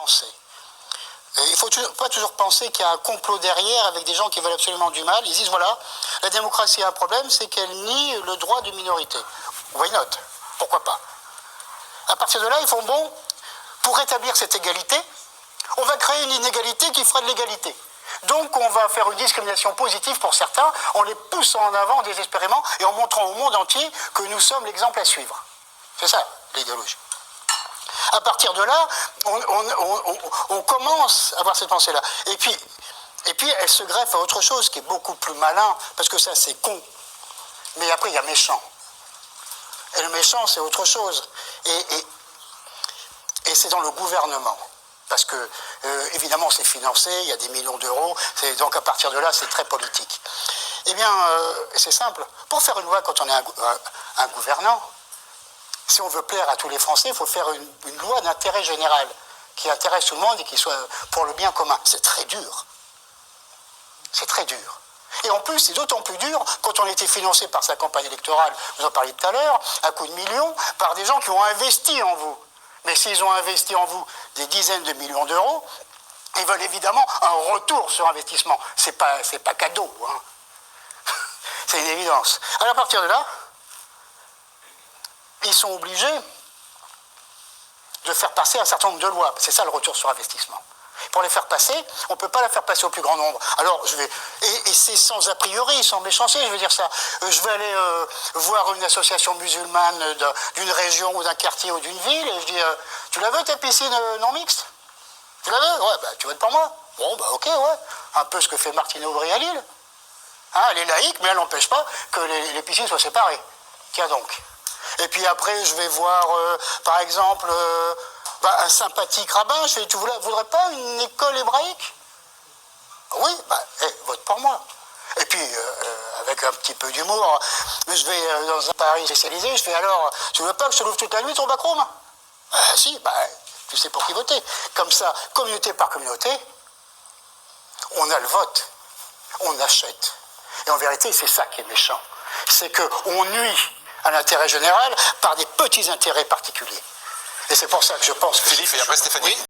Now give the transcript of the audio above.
penser. Il ne faut pas toujours penser qu'il y a un complot derrière avec des gens qui veulent absolument du mal. Ils disent voilà, la démocratie a un problème, c'est qu'elle nie le droit d'une minorité. Why not? Pourquoi pas? À partir de là, ils font bon, pour rétablir cette égalité, on va créer une inégalité qui fera de l'égalité. Donc on va faire une discrimination positive pour certains en les poussant en avant désespérément et en montrant au monde entier que nous sommes l'exemple à suivre. C'est ça l'idéologie. À partir de là, on commence à avoir cette pensée-là. Et puis, elle se greffe à autre chose qui est beaucoup plus malin, parce que ça, c'est con. Mais après, il y a méchant. Et le méchant, c'est autre chose. Et c'est dans le gouvernement. Parce que, évidemment, c'est financé, il y a des millions d'euros, donc à partir de là, c'est très politique. Eh bien, c'est simple. Pour faire une loi, quand on est un gouvernant, si on veut plaire à tous les Français, il faut faire une loi d'intérêt général, qui intéresse tout le monde et qui soit pour le bien commun. C'est très dur. C'est très dur. Et en plus, c'est d'autant plus dur quand on était financé par sa campagne électorale, vous en parliez tout à l'heure, à coups de millions, par des gens qui ont investi en vous. Mais s'ils ont investi en vous des dizaines de millions d'euros, ils veulent évidemment un retour sur investissement. C'est pas cadeau, hein. C'est une évidence. Alors à partir de là, ils sont obligés de faire passer un certain nombre de lois. C'est ça le retour sur investissement. Pour les faire passer, on ne peut pas la faire passer au plus grand nombre. Alors, et c'est sans a priori, sans méchanceté, je veux dire ça. Je vais aller voir une association musulmane d'une région ou d'un quartier ou d'une ville, et je dis, tu la veux ta piscine non mixte? Tu la veux? Ouais, bah tu votes pour moi. Bon, bah ok, ouais. Un peu ce que fait Martine Aubry à Lille. Hein, elle est laïque, mais elle n'empêche pas que les piscines soient séparées. Tiens donc. Et puis après, je vais voir, par exemple, un sympathique rabbin. Je fais, tu voudrais pas une école hébraïque? Oui, vote pour moi. Et puis, avec un petit peu d'humour, je vais dans un Paris spécialisé, je fais alors, tu veux pas que je te l'ouvre toute la nuit ton backroom? Si, tu sais pour qui voter. Comme ça, communauté par communauté, on a le vote, on achète. Et en vérité, c'est ça qui est méchant. C'est qu'on nuit à l'intérêt général par des petits intérêts particuliers. Et c'est pour ça que je pense que... Philippe, et après Stéphanie. Oui.